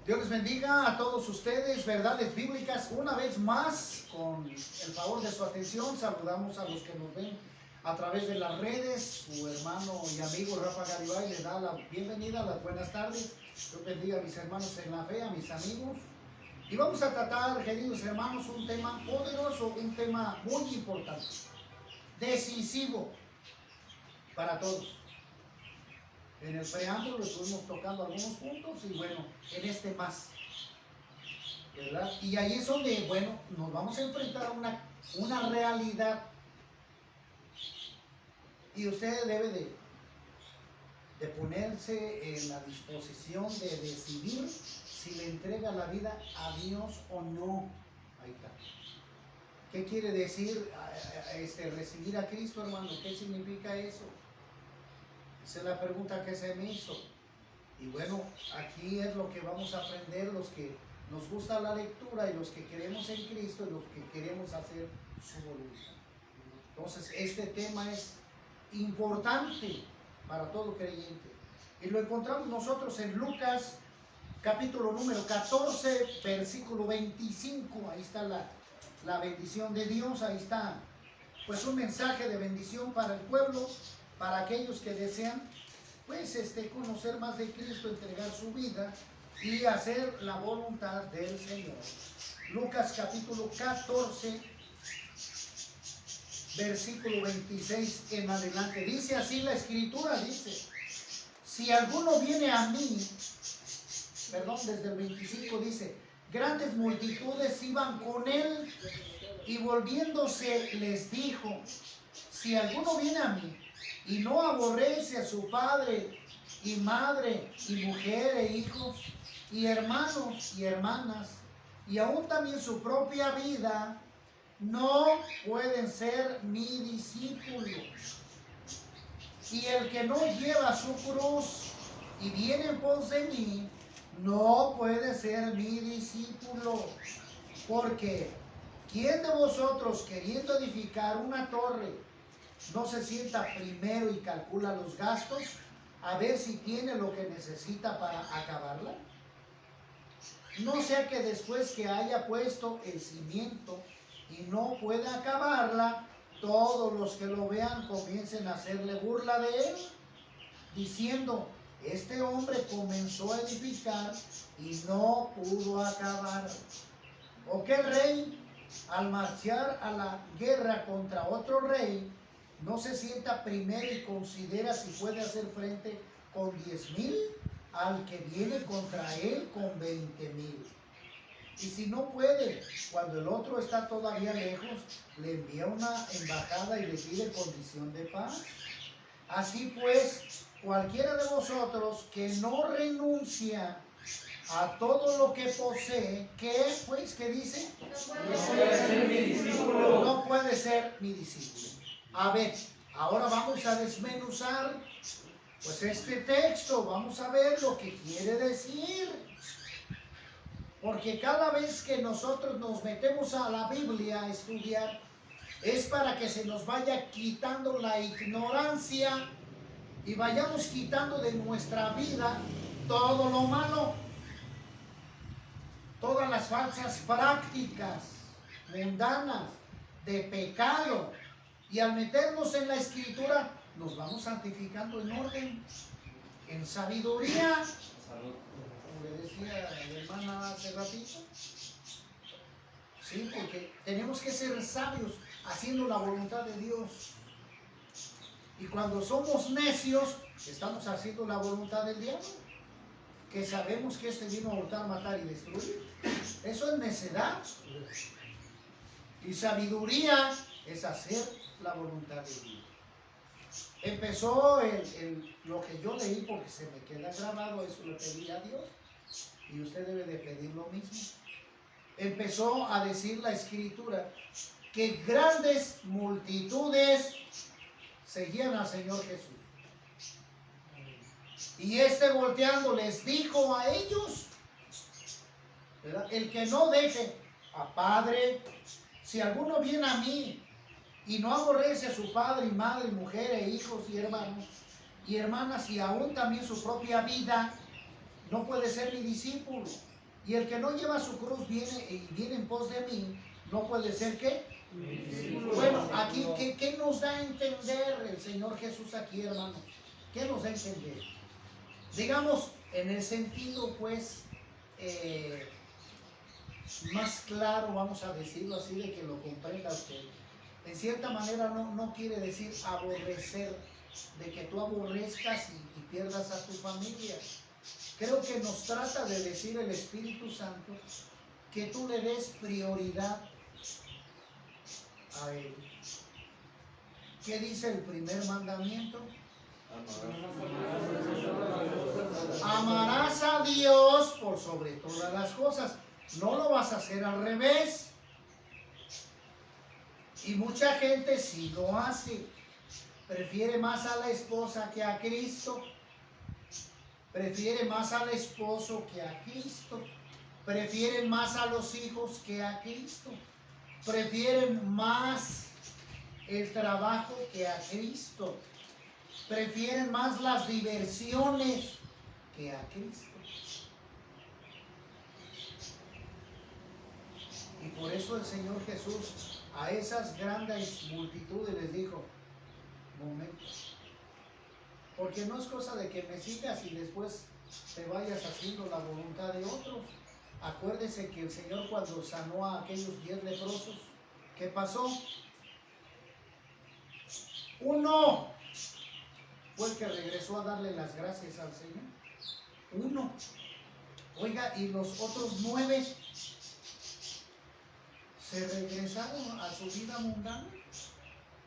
Dios les bendiga a todos ustedes, verdades bíblicas. Una vez más, con el favor de su atención, saludamos a los que nos ven a través de las redes. Su hermano y amigo Rafa Garibay les da la bienvenida, las buenas tardes. Dios bendiga a mis hermanos en la fe, a mis amigos. Y vamos a tratar, queridos hermanos, un tema poderoso, un tema muy importante, decisivo para todos. En el preámbulo estuvimos tocando algunos puntos y bueno, en este más, ¿verdad? Y ahí es donde, bueno, nos vamos a enfrentar a una realidad y usted debe de ponerse en la disposición de decidir si le entrega la vida a Dios o no. Ahí está. ¿Qué quiere decir recibir a Cristo, hermano? ¿Qué significa eso? Esa es la pregunta que se me hizo. Y bueno, aquí es lo que vamos a aprender los que nos gusta la lectura y los que queremos en Cristo y los que queremos hacer su voluntad. Entonces, este tema es importante para todo creyente. Y lo encontramos nosotros en Lucas, capítulo número 14, versículo 25. Ahí está la bendición de Dios, ahí está pues un mensaje de bendición para el pueblo, para aquellos que desean pues conocer más de Cristo, entregar su vida y hacer la voluntad del Señor. Lucas capítulo 14, versículo 26 en adelante. Dice así la Escritura, dice: si alguno viene a mí, desde el 25 dice: grandes multitudes iban con él y volviéndose les dijo: si alguno viene a mí y no aborrece a su padre y madre y mujer e hijos y hermanos y hermanas y aún también su propia vida, no pueden ser mi discípulos. Y el que no lleva su cruz y viene en pos de mí, no puede ser mi discípulo. Porque ¿quién de vosotros, queriendo edificar una torre, no se sienta primero y calcula los gastos a ver si tiene lo que necesita para acabarla? No sea que después que haya puesto el cimiento y no pueda acabarla, todos los que lo vean comiencen a hacerle burla de él, diciendo: este hombre comenzó a edificar y no pudo acabar. O que el rey, al marchar a la guerra contra otro rey, no se sienta primero y considera si puede hacer frente con 10,000 al que viene contra él con 20,000. Y si no puede, cuando el otro está todavía lejos, le envía una embajada y le pide condición de paz. Así pues, cualquiera de vosotros que no renuncia a todo lo que posee, ¿qué es, pues? ¿Qué dice? No puede ser mi discípulo. No puede ser mi discípulo. A ver, ahora vamos a desmenuzar pues este texto, vamos a ver lo que quiere decir. Porque cada vez que nosotros nos metemos a la Biblia a estudiar, es para que se nos vaya quitando la ignorancia y vayamos quitando de nuestra vida todo lo malo, todas las falsas prácticas mundanas de pecado. Y al meternos en la Escritura, nos vamos santificando en orden, en sabiduría. Como le decía la hermana hace ratito. Sí, porque tenemos que ser sabios haciendo la voluntad de Dios. Y cuando somos necios, estamos haciendo la voluntad del diablo, que sabemos que vino a hurtar, matar y destruir. Eso es necedad. Y sabiduría es hacer la voluntad de Dios. Empezó lo que yo leí, porque se me queda grabado, eso lo pedí a Dios, y usted debe de pedir lo mismo. Empezó a decir la Escritura que grandes multitudes seguían al Señor Jesús. Y volteando les dijo a ellos, ¿verdad? El que no deje a padre, si alguno viene a mí y no aborrece a su padre y madre, mujer e hijos y hermanos y hermanas y aún también su propia vida, no puede ser mi discípulo. Y el que no lleva su cruz viene en pos de mí, no puede ser que. Bueno, aquí, ¿qué nos da a entender el Señor Jesús aquí, hermanos? ¿Qué nos da a entender? Digamos, en el sentido, pues, más claro, vamos a decirlo así, de que lo comprenda usted. En cierta manera no quiere decir aborrecer, de que tú aborrezcas y pierdas a tu familia. Creo que nos trata de decir el Espíritu Santo que tú le des prioridad a Él. ¿Qué dice el primer mandamiento? Amarás a Dios por sobre todas las cosas. No lo vas a hacer al revés. Y mucha gente sí lo hace. Prefiere más a la esposa que a Cristo. Prefiere más al esposo que a Cristo. Prefieren más a los hijos que a Cristo. Prefieren más el trabajo que a Cristo. Prefieren más las diversiones que a Cristo. Y por eso el Señor Jesús a esas grandes multitudes les dijo: momento, porque no es cosa de que me sigas y después te vayas haciendo la voluntad de otros. Acuérdese que el Señor, cuando sanó a aquellos 10 leprosos, ¿qué pasó? Uno fue el que regresó a darle las gracias al Señor. Uno. Oiga, y los otros 9 se regresaron a su vida mundana.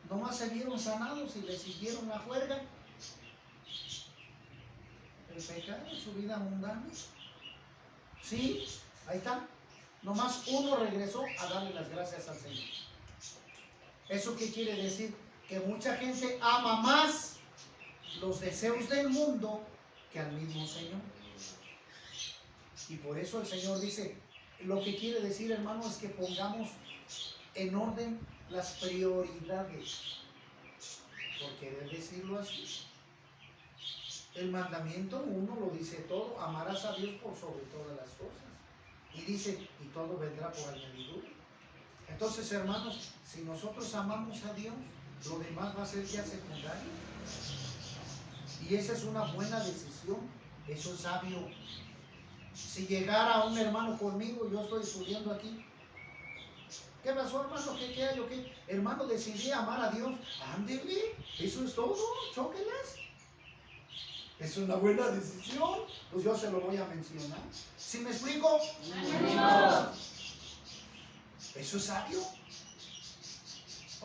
Nomás se vieron sanados y le siguieron la juerga. El pecado, su vida mundana. Sí, ahí está. Nomás uno regresó a darle las gracias al Señor. ¿Eso qué quiere decir? Que mucha gente ama más los deseos del mundo que al mismo Señor. Y por eso el Señor dice, lo que quiere decir, hermano, es que pongamos en orden las prioridades. ¿Por qué debe decirlo así? El mandamiento 1 lo dice todo: amarás a Dios por sobre todas las cosas. Y dice, y todo vendrá por añadidura. Entonces, hermanos, si nosotros amamos a Dios, lo demás va a ser ya secundario. Y esa es una buena decisión. Eso es sabio. Si llegara un hermano conmigo, yo estoy estudiando aquí. ¿Qué pasó, hermano? ¿Qué hay o qué? Hermano, decidí amar a Dios. Ándele, eso es todo, chóquelas. Es una buena decisión. Pues yo se lo voy a mencionar. ¿Sí me explico? No. Eso es sabio.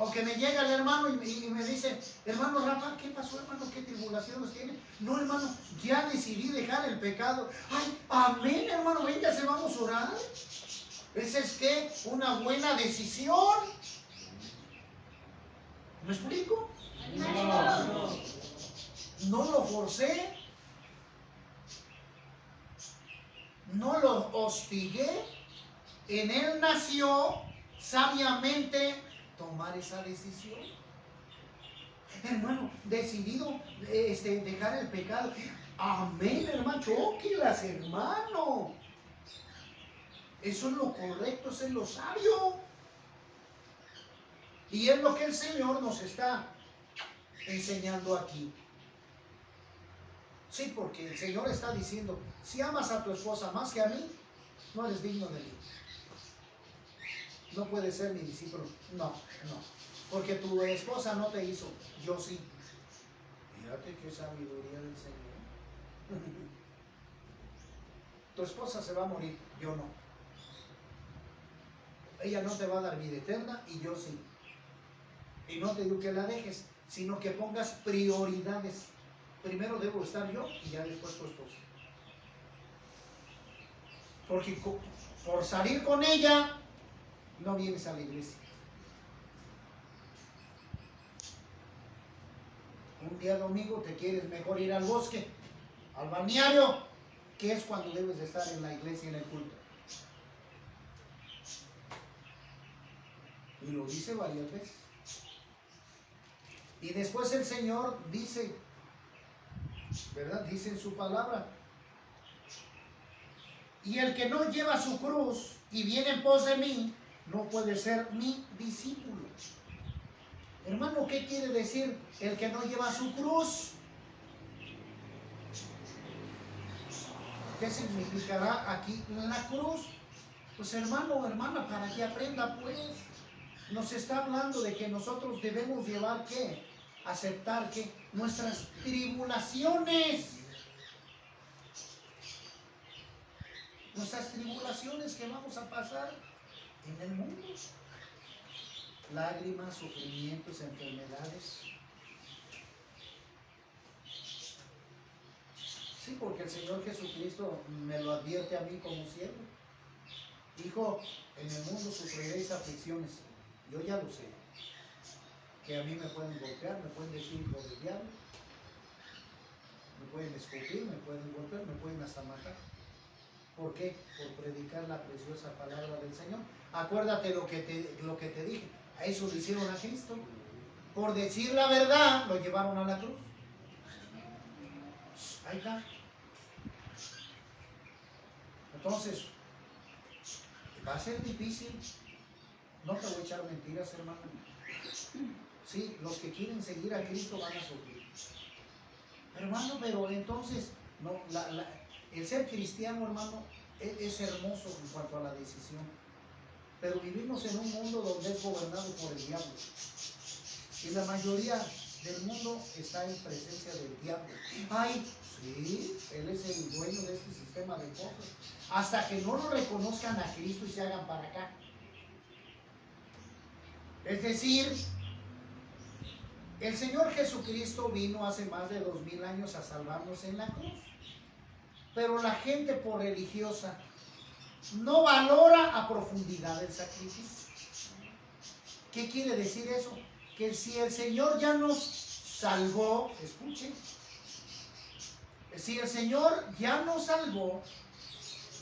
O que me llega el hermano y me dice: hermano Rafa, ¿qué pasó, hermano? ¿Qué tribulaciones tiene? No, hermano, ya decidí dejar el pecado. Ay, amén, hermano, venga, se vamos a orar. Esa es que una buena decisión. ¿Me explico? No. No lo forcé. No lo hostigué. En él nació sabiamente tomar esa decisión. Hermano, decidido dejar el pecado. Amén, hermano, chóquilas, hermano. Eso es lo correcto, eso es lo sabio. Y es lo que el Señor nos está enseñando aquí. Sí, porque el Señor está diciendo: si amas a tu esposa más que a mí, no eres digno de mí. No puedes ser mi discípulo. No. Porque tu esposa no te hizo, yo sí. Fíjate qué sabiduría del Señor. Tu esposa se va a morir, yo no. Ella no te va a dar vida eterna y yo sí. Y no te digo que la dejes, sino que pongas prioridades. Primero debo estar yo y ya después tu esposo. Porque por salir con ella no vienes a la iglesia. Un día domingo te quieres mejor ir al bosque, al balneario, que es cuando debes de estar en la iglesia, en el culto. Y lo dice varias veces. Y después el Señor dice, ¿verdad? Dice en su palabra: Y el que no lleva su cruz y viene en pos de mí, no puede ser mi discípulo. Hermano, ¿qué quiere decir el que no lleva su cruz? ¿Qué significará aquí la cruz? Pues hermano o hermana, para que aprenda pues, nos está hablando de que nosotros debemos llevar ¿qué? Aceptar que nuestras tribulaciones que vamos a pasar en el mundo. Lágrimas, sufrimientos, enfermedades. Sí, porque el Señor Jesucristo me lo advierte a mí como siervo. Dijo, en el mundo sufriréis aflicciones. Yo ya lo sé. Que a mí me pueden golpear, me pueden decir hijo del diablo, me pueden escupir, me pueden golpear, me pueden hasta matar. ¿Por qué? Por predicar la preciosa palabra del Señor. Acuérdate lo que te dije. A eso lo hicieron a Cristo. Por decir la verdad, lo llevaron a la cruz. Ahí está. Entonces, va a ser difícil. No te voy a echar mentiras, hermano. Sí, los que quieren seguir a Cristo van a sufrir. Hermano, pero entonces, no, el ser cristiano, hermano, es hermoso en cuanto a la decisión. Pero vivimos en un mundo donde es gobernado por el diablo. Y la mayoría del mundo está en presencia del diablo. Ay, sí, él es el dueño de este sistema de cosas. Hasta que no lo reconozcan a Cristo y se hagan para acá. Es decir, el Señor Jesucristo vino hace más de 2000 años a salvarnos en la cruz. Pero la gente por religiosa no valora a profundidad el sacrificio. ¿Qué quiere decir eso? Que si el Señor ya nos salvó, escuchen, si el Señor ya nos salvó,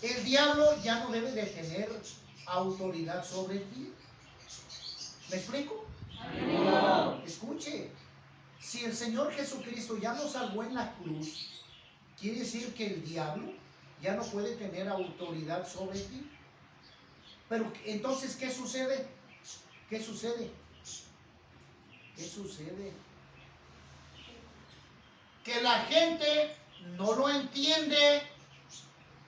el diablo ya no debe de tener autoridad sobre ti. ¿Me explico? No. Escuche, si el Señor Jesucristo ya nos salvó en la cruz, quiere decir que el diablo ya no puede tener autoridad sobre ti. Pero entonces, ¿qué sucede? ¿Qué sucede? ¿Qué sucede? Que la gente no lo entiende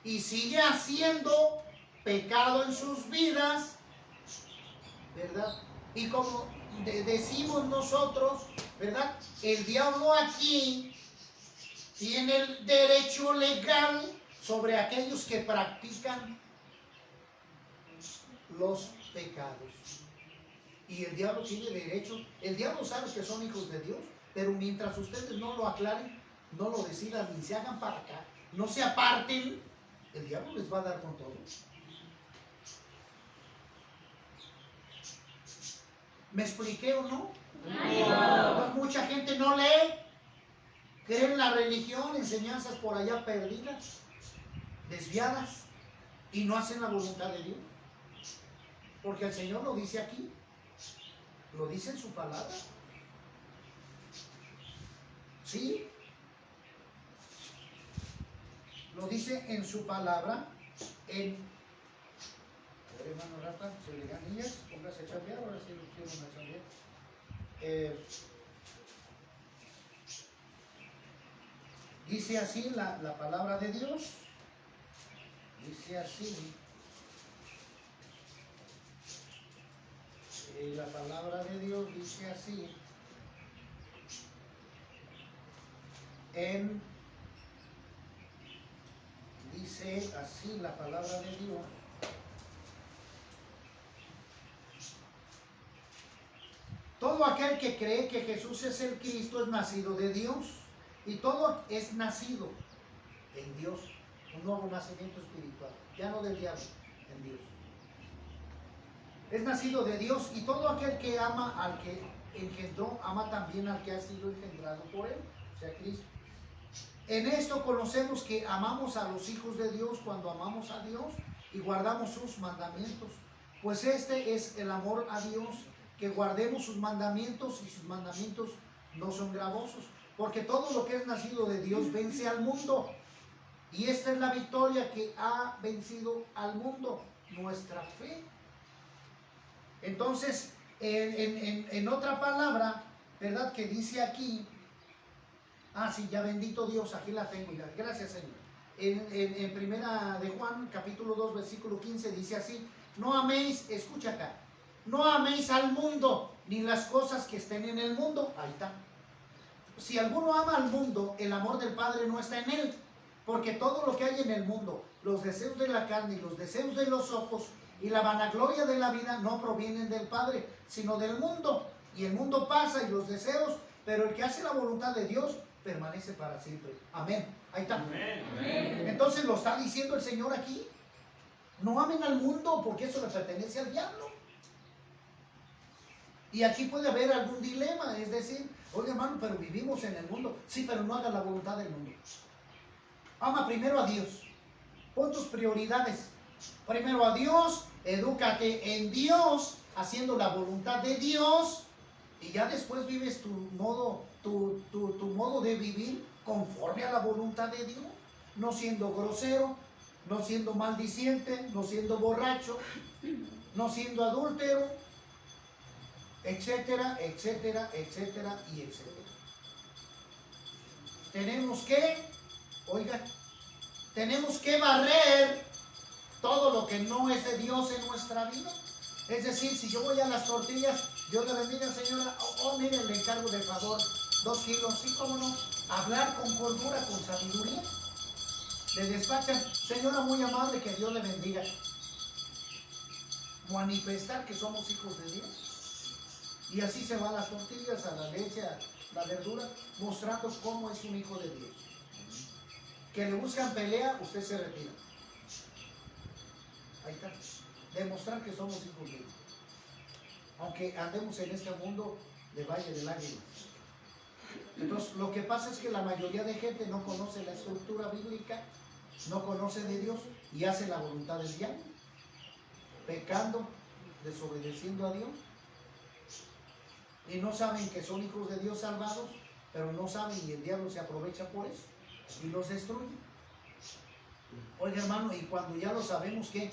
y sigue haciendo pecado en sus vidas, ¿verdad? Y como decimos nosotros, ¿verdad? El diablo aquí tiene el derecho legal sobre aquellos que practican los pecados. Y el diablo tiene derecho, el diablo sabe que son hijos de Dios, pero mientras ustedes no lo aclaren, no lo decidan ni se hagan para acá, no se aparten, el diablo les va a dar con todo. ¿Me expliqué o no? No. Mucha gente no lee, creen la religión, enseñanzas por allá perdidas, desviadas, y no hacen la voluntad de Dios. Porque el Señor lo dice aquí, lo dice en su palabra. ¿Sí? Lo dice en su palabra, en... A ver, hermano Rafa, se le dan niñas, póngase a chambear, ahora sí lo quiero una chambear. Dice así la palabra de Dios, dice así, la palabra de Dios dice así, dice así la palabra de Dios. Todo aquel que cree que Jesús es el Cristo es nacido de Dios. Y todo es nacido en Dios. Un nuevo nacimiento espiritual. Ya no del diablo, en Dios. Es nacido de Dios. Y todo aquel que ama al que engendró, ama también al que ha sido engendrado por él. O sea, Cristo. En esto conocemos que amamos a los hijos de Dios cuando amamos a Dios y guardamos sus mandamientos. Pues este es el amor a Dios, que guardemos sus mandamientos, y sus mandamientos no son gravosos. Porque todo lo que es nacido de Dios vence al mundo. Y esta es la victoria que ha vencido al mundo, nuestra fe. Entonces, en otra palabra, ¿verdad? Que dice aquí, sí, ya bendito Dios, aquí la tengo ya, gracias Señor. En primera de Juan, capítulo 2, versículo 15, dice así: no améis, escucha acá, no améis al mundo, ni las cosas que estén en el mundo. Ahí está. Si alguno ama al mundo, el amor del Padre no está en él, porque todo lo que hay en el mundo, los deseos de la carne y los deseos de los ojos y la vanagloria de la vida no provienen del Padre, sino del mundo. Y el mundo pasa y los deseos, pero el que hace la voluntad de Dios permanece para siempre. Amén. Ahí está. Amén. Entonces lo está diciendo el Señor aquí. No amen al mundo, porque eso le pertenece al diablo. Y aquí puede haber algún dilema, es decir, oye hermano, pero vivimos en el mundo. Sí, pero no hagas la voluntad del mundo. Ama primero a Dios. Pon tus prioridades. Primero a Dios, edúcate en Dios, haciendo la voluntad de Dios, y ya después vives tu modo de vivir conforme a la voluntad de Dios, no siendo grosero, no siendo maldiciente, no siendo borracho, no siendo adúltero, etcétera, etcétera, etcétera y etcétera. Tenemos que barrer todo lo que no es de Dios en nuestra vida. Es decir, si yo voy a las tortillas, Dios le bendiga, señora, mire, le encargo de favor 2 kilos, sí, cómo no, hablar con cordura, con sabiduría. Le despachan, señora, muy amable, que Dios le bendiga. Manifestar que somos hijos de Dios. Y así se van las tortillas, a la leche, a la verdura, mostrando cómo es un hijo de Dios. Que le buscan pelea, usted se retira. Ahí está. Demostrar que somos hijos de Dios. Aunque andemos en este mundo de valle de lágrimas. Entonces, lo que pasa es que la mayoría de gente no conoce la estructura bíblica, no conoce de Dios y hace la voluntad del diablo, pecando, desobedeciendo a Dios. Y no saben que son hijos de Dios salvados, pero no saben, y el diablo se aprovecha por eso y los destruye. Oiga hermano, y cuando ya lo sabemos, ¿qué?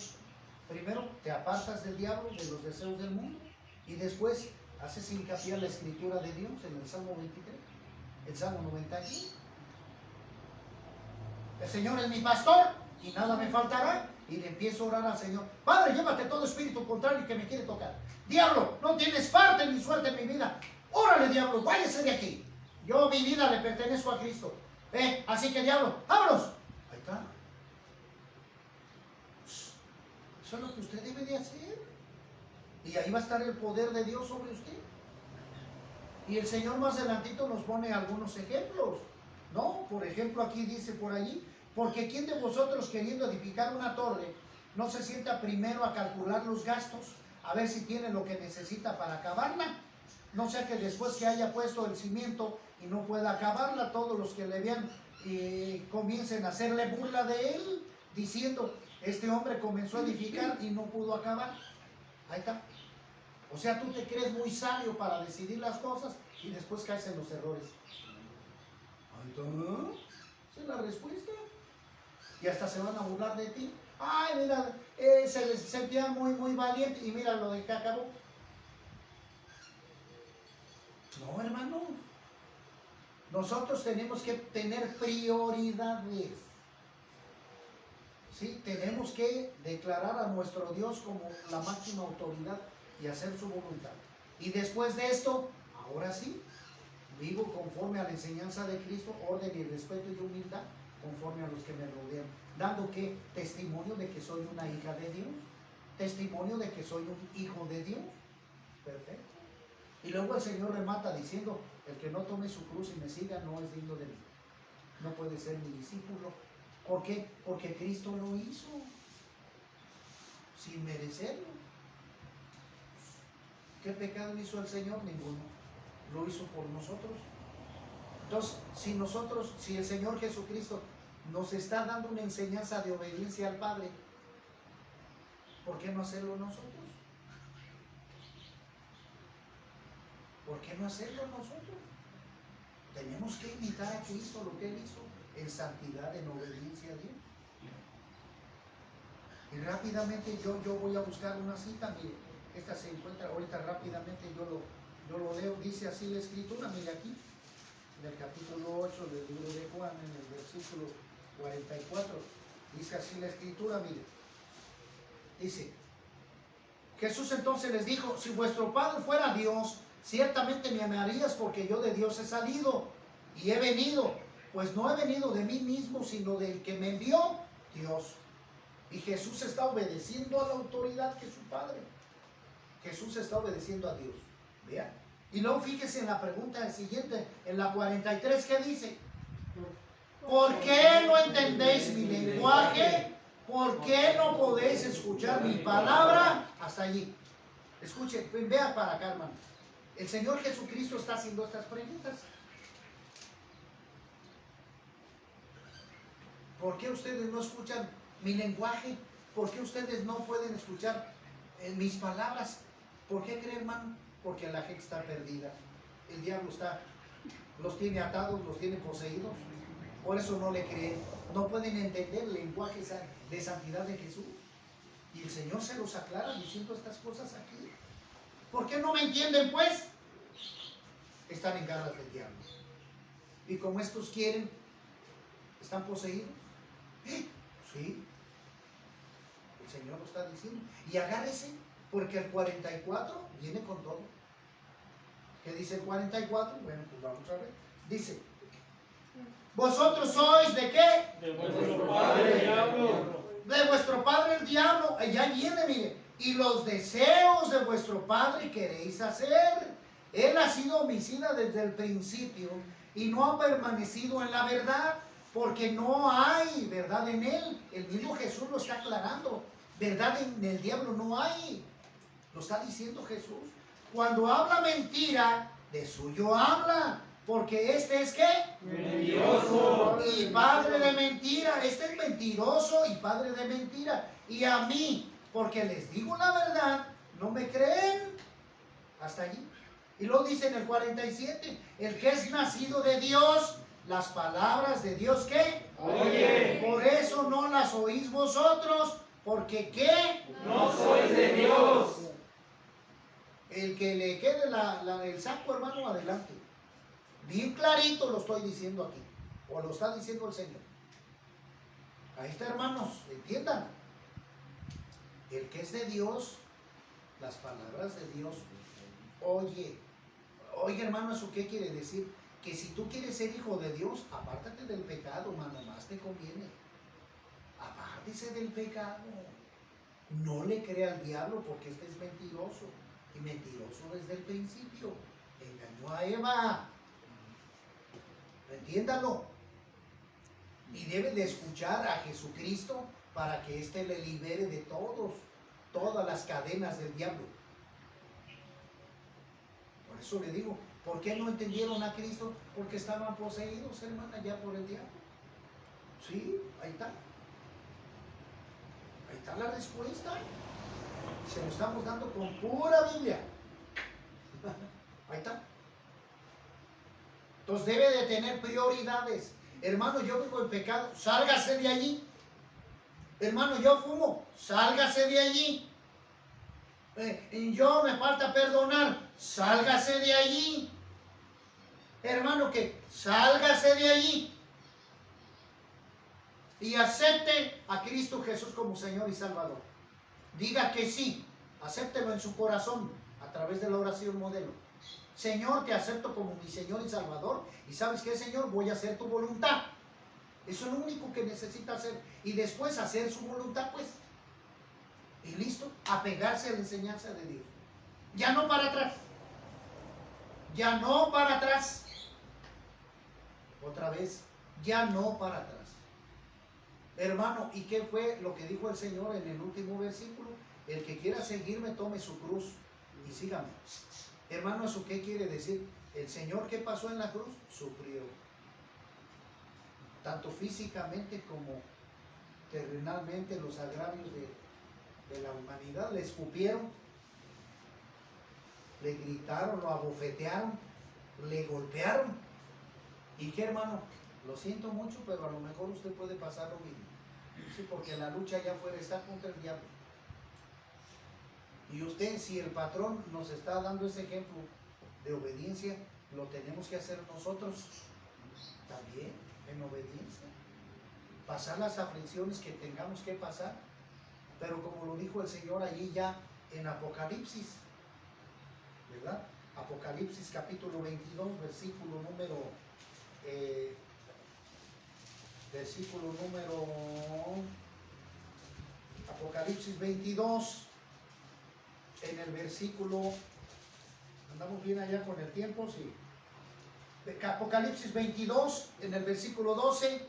Primero te apartas del diablo, de los deseos del mundo, y después haces hincapié en la escritura de Dios en el Salmo 23, el Salmo 91. El Señor es mi pastor y nada me faltará. Y le empiezo a orar al Señor: Padre, llévate todo espíritu contrario que me quiere tocar. Diablo, no tienes parte ni suerte en mi vida. Órale, diablo, váyase de aquí. Yo, mi vida le pertenezco a Cristo. Así que diablo, vámonos. Ahí está. Eso es lo que usted debe de hacer. Y ahí va a estar el poder de Dios sobre usted. Y el Señor más adelantito nos pone algunos ejemplos, ¿no? Por ejemplo, aquí dice por allí: porque ¿quién de vosotros, queriendo edificar una torre, no se sienta primero a calcular los gastos, a ver si tiene lo que necesita para acabarla? No sea que después que haya puesto el cimiento y no pueda acabarla, todos los que le vean comiencen a hacerle burla de él, diciendo: este hombre comenzó a edificar y no pudo acabar. Ahí está. O sea, tú te crees muy sabio para decidir las cosas y después caes en los errores. Ahí está. Esa es la respuesta. Y hasta se van a burlar de ti. Ay, mira, se les sentía muy valiente y mira lo de que acabó. No, hermano. Nosotros tenemos que tener prioridades. ¿Sí? Tenemos que declarar a nuestro Dios como la máxima autoridad y hacer su voluntad. Y después de esto, ahora sí, vivo conforme a la enseñanza de Cristo, orden y respeto y humildad conforme a los que me rodean, dando que testimonio de que soy una hija de Dios, testimonio de que soy un hijo de Dios. Perfecto. Y luego el Señor remata diciendo: el que no tome su cruz y me siga no es digno de mí, no puede ser mi discípulo. ¿Por qué? Porque Cristo lo hizo sin merecerlo. ¿Qué pecado hizo el Señor? Ninguno. Lo hizo por nosotros. Entonces, si el Señor Jesucristo nos está dando una enseñanza de obediencia al Padre, ¿por qué no hacerlo nosotros? ¿Por qué no hacerlo nosotros? Tenemos que imitar a Cristo, lo que Él hizo. en santidad, en obediencia a Dios. Y rápidamente yo voy a buscar una cita, mire, esta se encuentra ahorita rápidamente, yo lo leo, dice así la escritura, mire aquí, en el capítulo 8 del libro de Juan, en el versículo 44, dice así la escritura, mire, dice, Jesús entonces les dijo, si vuestro Padre fuera Dios, ciertamente me amarías porque yo de Dios he salido y he venido, pues no he venido de mí mismo, sino del que me envió, Dios. Y Jesús está obedeciendo a la autoridad que es su Padre. Jesús está obedeciendo a Dios. Vean. Y luego fíjese en la pregunta siguiente, en la 43, ¿qué dice? ¿Por qué no entendéis mi lenguaje? ¿Por qué no podéis escuchar mi palabra? Hasta allí. Escuchen, vea para acá, hermano. El Señor Jesucristo está haciendo estas preguntas. ¿Por qué ustedes no escuchan mi lenguaje? ¿Por qué ustedes no pueden escuchar mis palabras? ¿Por qué creen, hermano? Porque la gente está perdida. El diablo los tiene atados, los tiene poseídos. Por eso no le creen. No pueden entender el lenguaje de santidad de Jesús. Y el Señor se los aclara diciendo estas cosas aquí. ¿Por qué no me entienden, pues? Están en garras del diablo. Y como estos quieren, están poseídos. Sí. El Señor lo está diciendo. Y agárrese, porque el 44 viene con todo. ¿Qué dice el 44? Bueno, pues vamos a ver. Dice, ¿vosotros sois de qué? De vuestro padre el diablo. De vuestro padre el diablo. Ya viene, mire. Y los deseos de vuestro padre queréis hacer. Él ha sido homicida desde el principio y no ha permanecido en la verdad, porque no hay verdad en él. El mismo Jesús lo está aclarando. Verdad en el diablo no hay. Lo está diciendo Jesús. Cuando habla mentira, de suyo habla. Porque este es ¿qué? Mentiroso. Y padre de mentira. Este es mentiroso y padre de mentira. Y a mí, porque les digo la verdad, no me creen. Hasta allí. Y luego dice en el 47, el que es nacido de Dios, las palabras de Dios ¿qué? Oye. Por eso no las oís vosotros, porque ¿qué? No sois de Dios. El que le quede el saco, hermano, adelante. Bien clarito lo estoy diciendo aquí. O lo está diciendo el Señor. Ahí está, hermanos, entiendan. El que es de Dios, las palabras de Dios, oye. Oye, hermano, ¿eso qué quiere decir? Que si tú quieres ser hijo de Dios, apártate del pecado, hermano, más te conviene. Apártese del pecado. No le crea al diablo porque este es mentiroso. Y mentiroso desde el principio. Engañó a Eva. Entiéndalo. Y debe de escuchar a Jesucristo para que éste le libere de todas las cadenas del diablo. Por eso le digo, ¿por qué no entendieron a Cristo? Porque estaban poseídos, hermana, ya por el diablo. Sí, ahí está. Ahí está la respuesta. Se lo estamos dando con pura Biblia. Ahí está. Entonces debe de tener prioridades. Hermano, yo vivo en pecado, sálgase de allí. Hermano, yo fumo, sálgase de allí. Yo me falta perdonar, sálgase de allí. Hermano, que sálgase de allí. Y acepte a Cristo Jesús como Señor y Salvador. Diga que sí, acéptelo en su corazón a través de la oración modelo. Señor, te acepto como mi Señor y Salvador. Y ¿sabes qué, Señor? Voy a hacer tu voluntad. Eso es lo único que necesita hacer. Y después hacer su voluntad, pues. Y listo, apegarse a la enseñanza de Dios. Ya no para atrás. Ya no para atrás. Otra vez, ya no para atrás. Hermano, ¿y qué fue lo que dijo el Señor en el último versículo? El que quiera seguirme, tome su cruz y sígame. Hermano, ¿eso qué quiere decir? El Señor, ¿qué pasó en la cruz? Sufrió. Tanto físicamente como terrenalmente, los agravios de la humanidad. Le escupieron, le gritaron, lo abofetearon, le golpearon. ¿Y qué, hermano? Lo siento mucho, pero a lo mejor usted puede pasar lo mismo. Sí, porque la lucha allá afuera está contra el diablo. Y usted, si el patrón nos está dando ese ejemplo de obediencia, lo tenemos que hacer nosotros también, en obediencia. Pasar las aflicciones que tengamos que pasar. Pero como lo dijo el Señor allí ya en Apocalipsis, ¿verdad? Apocalipsis capítulo 22, Apocalipsis 22, en el versículo, ¿andamos bien allá con el tiempo? Sí. Apocalipsis 22, en el versículo 12,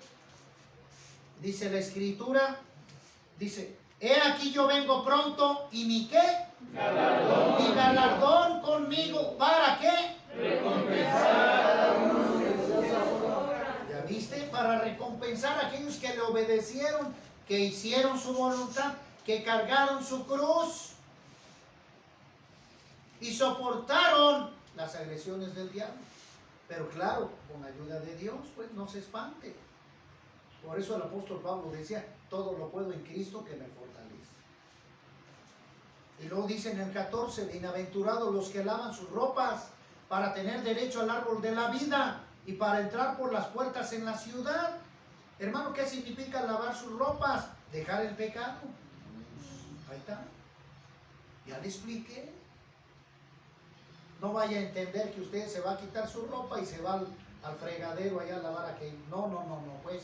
dice la Escritura, dice, he aquí yo vengo pronto, ¿y mi qué? Galardón. Mi galardón conmigo, ¿para qué? Recompensar. ¿Ya viste? Para recompensar a aquellos que le obedecieron, que hicieron su voluntad, que cargaron su cruz y soportaron las agresiones del diablo. Pero claro, con la ayuda de Dios, pues no se espante. Por eso el apóstol Pablo decía, todo lo puedo en Cristo que me fortalece. Y luego dice en el 14, bienaventurados los que lavan sus ropas para tener derecho al árbol de la vida y para entrar por las puertas en la ciudad. Hermano, ¿qué significa lavar sus ropas? Dejar el pecado. Ahí está. Ya le expliqué. No vaya a entender que usted se va a quitar su ropa y se va al fregadero allá a lavar aquello. No, pues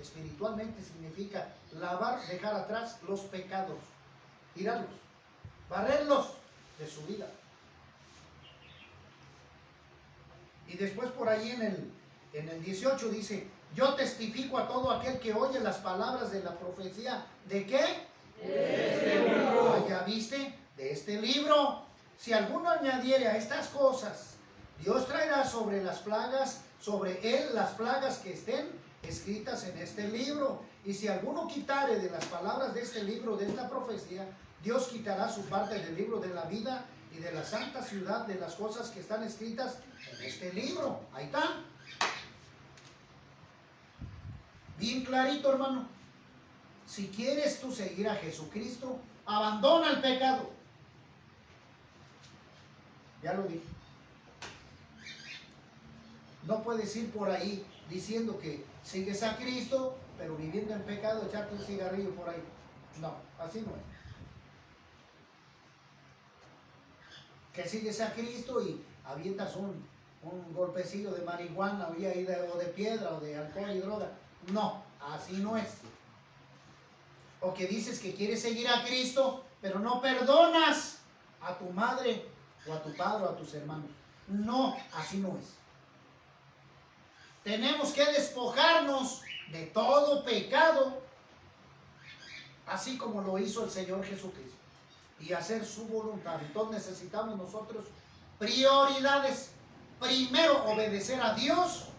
espiritualmente significa lavar, dejar atrás los pecados, tirarlos, barrerlos de su vida. Y después por ahí en el 18 dice, yo testifico a todo aquel que oye las palabras de la profecía. ¿De qué? De este libro. Ah, ¿ya viste? De este libro. Si alguno añadiere a estas cosas, Dios traerá sobre las plagas, sobre él las plagas que estén escritas en este libro. Y si alguno quitare de las palabras de este libro, de esta profecía, Dios quitará su parte del libro de la vida y de la santa ciudad, de las cosas que están escritas en este libro. Ahí está. Bien clarito, hermano. Si quieres tú seguir a Jesucristo, abandona el pecado. Ya lo dije. No puedes ir por ahí diciendo que sigues a Cristo, pero viviendo en pecado, echarte un cigarrillo por ahí. No, así no es. Que sigues a Cristo y avientas un golpecillo de marihuana o de piedra o de alcohol y droga. No, así no es. O que dices que quieres seguir a Cristo, pero no perdonas a tu madre o a tu padre o a tus hermanos. No, así no es. Tenemos que despojarnos de todo pecado, así como lo hizo el Señor Jesucristo, y hacer su voluntad. Entonces necesitamos nosotros prioridades. Primero obedecer a Dios,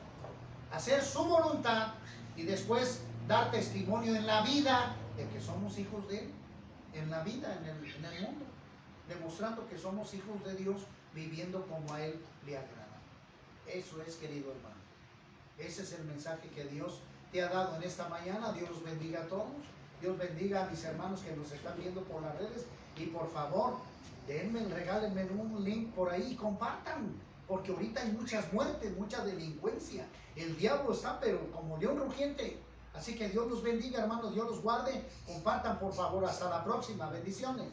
hacer su voluntad, y después dar testimonio en la vida de que somos hijos de Él, en la vida, en el mundo, demostrando que somos hijos de Dios, viviendo como a Él le agrada. Eso es, querido hermano. Ese es el mensaje que Dios te ha dado en esta mañana. Dios los bendiga a todos. Dios bendiga a mis hermanos que nos están viendo por las redes. Y por favor, regálenme un link por ahí y compartan. Porque ahorita hay muchas muertes, mucha delincuencia. El diablo está, pero como león rugiente. Así que Dios los bendiga, hermanos. Dios los guarde. Compartan, por favor. Hasta la próxima. Bendiciones.